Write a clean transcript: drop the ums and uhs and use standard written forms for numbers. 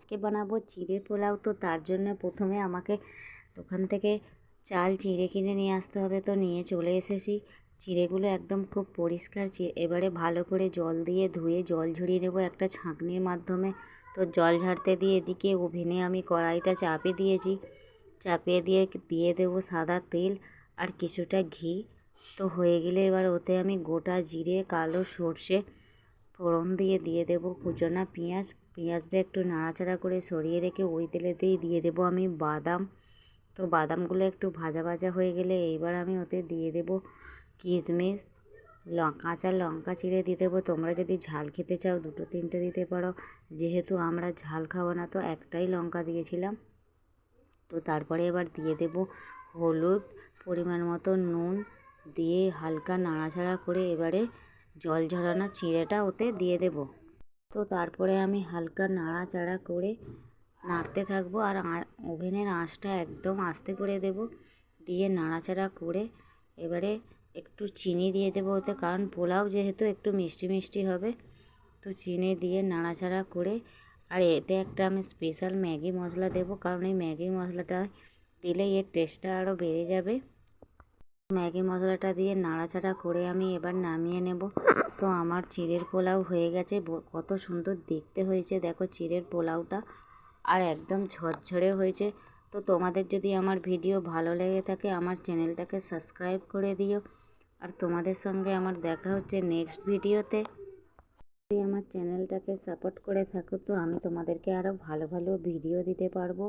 আজকে বানাবো চিড়ের পোলাও। তো তার জন্য প্রথমে আমাকে দোকান থেকে চাল চিড়ে কিনে নিয়ে আসতে হবে। তো নিয়ে চলে এসেছি। চিড়েগুলো একদম খুব পরিষ্কার। এবারে ভালো করে জল দিয়ে ধুয়ে জল ঝরিয়ে নেবো একটা ছাঁকনির মাধ্যমে। তো জল ঝাড়তে দিয়ে এদিকে ওভেনে আমি কড়াইটা চাপিয়ে দিয়েছি। চাপিয়ে দিয়ে দেবো সাদা তেল আর কিছুটা ঘি। তো হয়ে গেলে এবার ওতে আমি গোটা জিরে, কালো সর্ষে ফোড়ন দিয়ে দেবো কুচনো পেঁয়াজটা একটু নাড়াচাড়া করে সরিয়ে রেখে ওই তেলেতেই দিয়ে দেবো আমি বাদাম। তো বাদামগুলো একটু ভাজা ভাজা হয়ে গেলে এইবার আমি ওতে দিয়ে দেবো কিশমিশ, কাঁচা লঙ্কা চিড়ে দিয়ে দেবো। তোমরা যদি ঝাল খেতে চাও 2-3টে দিতে পারো, যেহেতু আমরা ঝাল খাবো না তো একটাই লঙ্কা দিয়েছিলাম। তো তারপরে এবার দিয়ে দেবো হলুদ, পরিমাণ মতো নুন দিয়ে হালকা নাড়াচাড়া করে এবারে জল ঝরানো চিড়েটা ওতে দিয়ে দেব। তো তারপরে আমি হালকা নাড়াচাড়া করে নাড়তে থাকবো আর ওভেনের আঁচটা একদম আস্তে করে দেব। দিয়ে নাড়াচাড়া করে এবারে একটু চিনি দিয়ে দেবো ওতে, কারণ পোলাও যেহেতু একটু মিষ্টি মিষ্টি হবে। তো চিনি দিয়ে নাড়াচাড়া করে আর এতে একটা আমি স্পেশাল ম্যাগি মশলা দেবো, কারণ এই ম্যাগি মশলাটা দিলে এর টেস্টটা আরও বেড়ে যাবে। ম্যাগি মশলাটা দিয়ে নাড়াচাড়া করে আমি এবার নামিয়ে নেব। তো আমার চিড়ের পোলাও হয়ে গেছে। কত সুন্দর দেখতে হয়েছে দেখো চিড়ের পোলাওটা, আর একদম ঝরঝরে হয়েছে। তো তোমাদের যদি আমার ভিডিও ভালো লেগে থাকে আমার চ্যানেলটাকে সাবস্ক্রাইব করে দিও। আর তোমাদের সঙ্গে আমার দেখা হচ্ছে নেক্সট ভিডিওতে। যদি আমার চ্যানেলটাকে সাপোর্ট করে থাকো তো আমি তোমাদেরকে আরও ভালো ভালো ভিডিও দিতে পারবো।